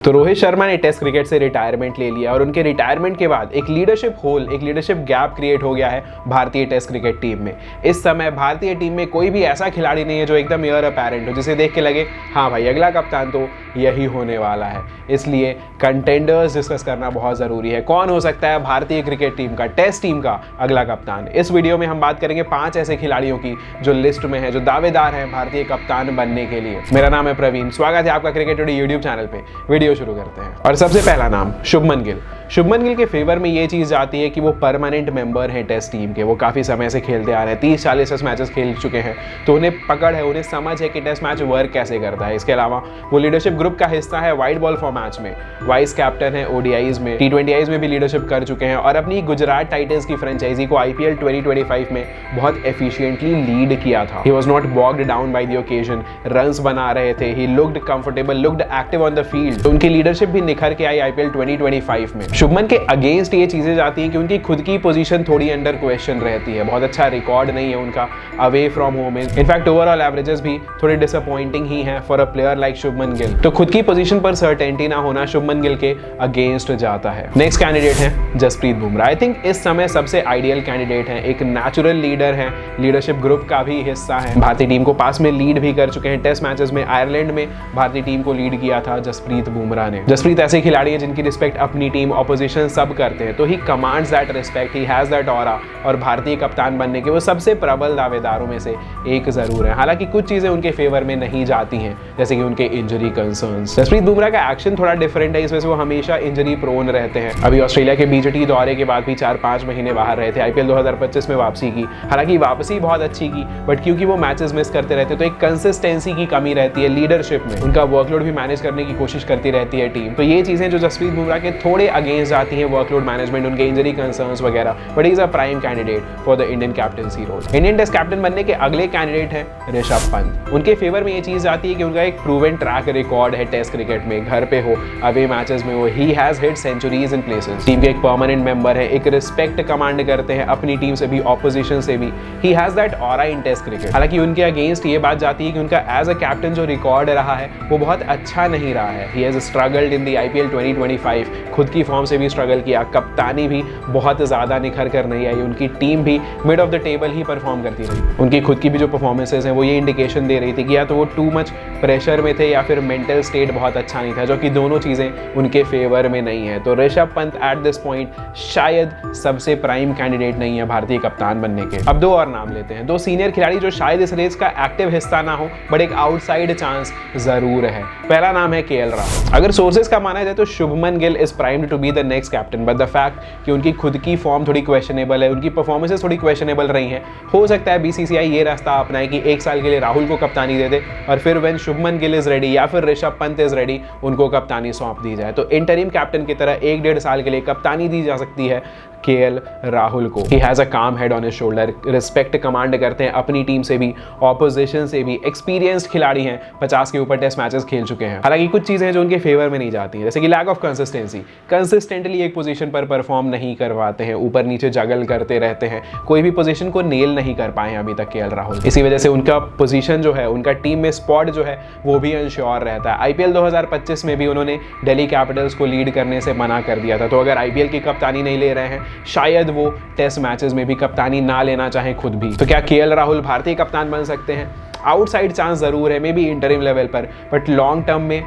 तो रोहित शर्मा ने test cricket से रिटायरमेंट ले लिया और उनके रिटायरमेंट के बाद एक लीडरशिप गैप क्रिएट हो गया है भारतीय टेस्ट क्रिकेट टीम में। इस समय भारतीय टीम में कोई भी ऐसा खिलाड़ी नहीं है जो एकदम हेयर अपैरेंट हो, जिसे देख के लगे हाँ भाई अगला कप्तान तो यही होने वाला है। इसलिए कंटेंडर्स डिस्कस करना बहुत ज़रूरी है। कौन हो सकता है भारतीय क्रिकेट टीम का, टेस्ट टीम का अगला कप्तान। इस वीडियो में हम बात करेंगे 5 ऐसे खिलाड़ियों की जो लिस्ट में है, जो दावेदार हैं भारतीय कप्तान बनने के लिए। मेरा नाम है प्रवीण, स्वागत है आपका क्रिकेट टुडे यूट्यूब चैनल पे। वीडियो शुरू करते हैं। और सबसे पहला नाम शुभमन गिल। शुभमन गिल के फेवर में ये चीज़ जाती है कि वो परमानेंट मेंबर हैं टेस्ट टीम के। वो काफ़ी समय से खेलते आ रहे हैं, 30-40 टेस्ट मैचेस खेल चुके हैं, तो उन्हें पकड़ है, उन्हें समझ है कि टेस्ट मैच वर्क कैसे करता है। इसके अलावा वो लीडरशिप ग्रुप का हिस्सा है वाइट बॉल फॉर्मेट में, वाइस कैप्टन है ओडीआईज में, T20 में भी लीडरशिप कर चुके हैं और अपनी गुजरात टाइटंस की फ्रेंचाइजी को IPL 2025 में बहुत एफिशिएंटली लीड किया था। He was not bogged down by the occasion, runs बना रहे थे, he looked comfortable, looked active on the field. तो उनकी लीडरशिप भी निखर के आई IPL 2025 में। शुभमन के अगेंस्ट ये चीजें जाती हैं कि उनकी खुद की पोजीशन थोड़ी अंडर क्वेश्चन रहती है। बहुत अच्छा रिकॉर्ड नहीं है उनका अवे फ्रॉम होम में। इनफैक्ट ओवरऑल एवरेजेस भी थोड़े डिसअपॉइंटिंग ही हैं for a player like Shubman Gill. तो खुद की पोजीशन पर सर्टेनिटी ना होना शुभमन गिल के अगेंस्ट जाता है। नेक्स्ट कैंडिडेट है जसप्रीत बुमराह। आई थिंक इस समय सबसे आइडियल कैंडिडेट है, एक नेचुरल लीडर है, लीडरशिप ग्रुप का भी हिस्सा है, भारतीय टीम को पास में लीड भी कर चुके हैं। टेस्ट मैचेस में आयरलैंड में भारतीय टीम को लीड किया था जसप्रीत बुमराह ने। जसप्रीत ऐसे खिलाड़ी हैं जिनकी रिस्पेक्ट अपनी टीम, ऑपोजिशन सब करते हैं, तो he commands that respect, he has that aura. और भारतीय कप्तान बनने के वो सबसे प्रबल दावेदारों में से एक जरूर है। हालांकि कुछ चीजें उनके फेवर में नहीं जाती हैं, जैसे कि उनके इंजरी कंसर्न्स। जसप्रीत बुमराह का एक्शन थोड़ा डिफरेंट है, इस वजह से वो हमेशा इंजरी प्रोन रहते हैं। अभी ऑस्ट्रेलिया के BJT दौरे के बाद भी 4-5 महीने बाहर रहे थे। IPL 2025 में वापसी की, हालांकि वापसी बहुत अच्छी की, बट क्योंकि वो मैचेस मिस करते रहते तो एक कंसिस्टेंसी की कमी रहती है लीडरशिप में। उनका वर्कलोड भी मैनेज करने की कोशिश करती रहती है टीम। तो ये चीजें जो जसप्रीत बुमराह के थोड़े अगेंस्ट आती हैं, वर्कलोड मैनेजमेंट, उनके इंजरी कंसर्न्स वगैरह, but he is a prime candidate for the Indian captaincy role. Indian test captain बनने के अगले कैंडिडेट हैं ऋषभ पंत। उनके फेवर में ये चीज आती है कि उनका एक प्रूवन ट्रैक रिकॉर्ड है टेस्ट क्रिकेट में, घर पे हो अवे मैचेस में हो, he has hit centuries in places. Team के एक परमानेंट मेंबर है, एक रिस्पेक्ट कमांड करते हैं अपनी टीम से भी, ऑपोजिशन से भी। He has that aura in test cricket. हालांकि उनके अगेंस्ट ये बात जाती है कि उनका एज अ कैप्टन जो रिकॉर्ड रहा है वो बहुत अच्छा नहीं रहा है। He has struggled in the IPL 2025, खुद की फॉर्म से भी स्ट्रगल किया, कप्तानी भी बहुत ज़्यादा निखर कर नहीं आई, उनकी टीम भी mid of the table he perform करती रही। उनकी खुद की भी जो परफॉर्मेंसेज हैं वो ये इंडिकेशन दे रही थी कि या तो वो टू मच प्रेशर में थे या फिर मेंटल स्टेट बहुत अच्छा नहीं था, जो कि दोनों चीज़ें उनके फेवर में नहीं है। तो Rishabh Pant at this point शायद सबसे प्राइम कैंडिडेट नहीं है भारतीय कप्तान बनने के। अब 2 और नाम लेते हैं, 2 सीनियर खिलाड़ी जो शायद इस रेस का एक्टिव हिस्सा ना हो, बट एक आउटसाइड चांस जरूर है। पहला नाम है KL राहुल। अगर सोर्सेज का माना जाए तो Shubman Gill is primed to be the next captain, but the fact कि उनकी खुद की फॉर्म थोड़ी क्वेश्चनेबल है, उनकी परफॉर्मेंसेस थोड़ी क्वेश्चनेबल रही हैं। हो सकता है BCCI ये रास्ता अपनाए कि 1 साल के लिए राहुल को कप्तानी दे दे और फिर when Shubman Gill is ready या फिर ऋषभ पंत इज रेडी उनको कप्तानी सौंप दी जाए। तो इंटरिम कैप्टन की तरह 1-1.5 साल के लिए कप्तानी दी जा सकती है KL राहुल को। ही हैज अ काम head on his shoulder, respect command करते हैं अपनी टीम से भी, ऑपोजिशन से भी, एक्सपीरियंस्ड खिलाड़ी हैं, 50 के ऊपर टेस्ट मैचेस खेल चुके हैं। हालांकि कुछ चीजें हैं जो उनके फेवर में नहीं जाती हैं, जैसे कि लैक ऑफ कंसिस्टेंसी, कंसिस्टेंटली एक पोजीशन पर परफॉर्म नहीं करवाते हैं, ऊपर नीचे जगल करते रहते हैं, कोई भी पोजीशन को नेल नहीं कर पाए अभी तक KL राहुल। इसी वजह से उनका पोजीशन जो है, उनका टीम में स्पॉट जो है वो भी अनश्योर रहता है। IPL 2025 में भी उन्होंने दिल्ली कैपिटल्स को लीड करने से मना कर दिया था, तो अगर IPL की कप्तानी नहीं ले रहे हैं, शायद वो टेस्ट मैचेस में भी कप्तानी ना लेना चाहें खुद भी। तो क्या KL राहुल भारतीय कप्तान बन सकते हैं? आउटसाइड चांस जरूर है, मे बी इंटरिम लेवल पर, बट लॉन्ग टर्म में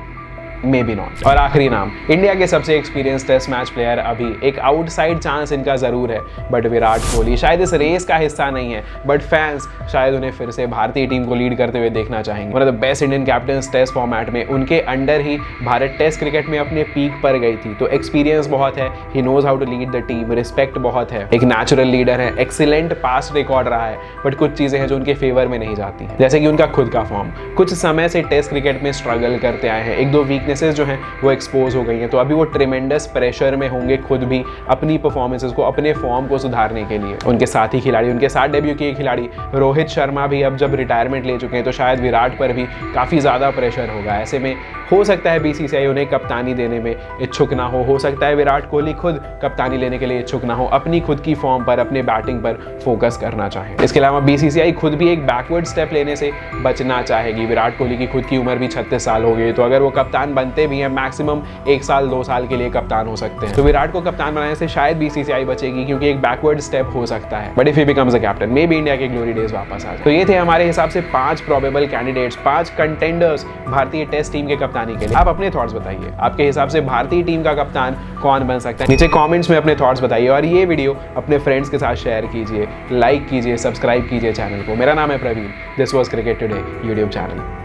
मे बी नॉट। और आखिरी नाम, इंडिया के सबसे एक्सपीरियंस टेस्ट मैच प्लेयर, अभी एक आउटसाइड चांस इनका जरूर है, बट विराट कोहली। शायद इस रेस का हिस्सा नहीं है, बट फैंस शायद उन्हें फिर से भारतीय टीम को लीड करते हुए देखना चाहेंगे। One of the best Indian captains test format में, उनके अंडर ही भारत टेस्ट क्रिकेट में अपने पीक पर गई थी। तो एक्सपीरियंस बहुत है, he knows how to lead the team, respect बहुत है, एक नेचुरल लीडर है, एक्सीलेंट पास्ट रिकॉर्ड रहा है, बट कुछ चीजें हैं जो उनके फेवर में नहीं जाती, जैसे कि उनका खुद का फॉर्म। कुछ समय से टेस्ट क्रिकेट में स्ट्रगल करते आए हैं, 1-2 वीकनेसेस जो हैं वो एक्सपोज हो गई हैं, तो अभी वो ट्रिमेंडस प्रेशर में होंगे खुद भी अपनी परफॉर्मेंसेस को, अपने फॉर्म को सुधारने के लिए। उनके साथी खिलाड़ी, उनके साथ डेब्यू किए खिलाड़ी रोहित शर्मा भी अब जब रिटायरमेंट ले चुके हैं, तो शायद विराट पर भी काफ़ी ज़्यादा प्रेशर होगा। ऐसे में हो सकता है BCCI उन्हें कप्तानी देने में इच्छुक ना हो सकता है विराट कोहली खुद कप्तानी लेने के लिए इच्छुक ना हो, अपनी खुद की फॉर्म पर, अपने बैटिंग पर फोकस करना चाहें। इसके अलावा BCCI खुद भी एक बैकवर्ड स्टेप लेने से बचना चाहेगी। विराट कोहली की खुद की उम्र भी 36 साल हो गई, तो अगर वो कप्तान बनते भी हैं, मैक्सिमम 1 साल 2 साल के लिए कप्तान हो सकते हैं। तो विराट को कप्तान बनाने से शायद बीसीसीआई बचेगी, क्योंकि एक बैकवर्ड स्टेप हो सकता है, but if he becomes a captain may be India के ग्लोरी डेज वापस आ जाए। तो ये थे हमारे हिसाब से 5 प्रोबेबल कैंडिडेट्स, 5 कंटेंडर्स भारतीय टेस्ट टीम के कप्तानी के लिए। आप अपने थॉट्स बताइए, आपके हिसाब से भारतीय टीम का कप्तान कौन बन सकता है? नीचे कमेंट्स में अपने थॉट्स बताइए और ये वीडियो अपने फ्रेंड्स के साथ शेयर कीजिए, लाइक कीजिए, सब्सक्राइब कीजिए चैनल को। मेरा नाम है Praveen, this was cricket today YouTube channel.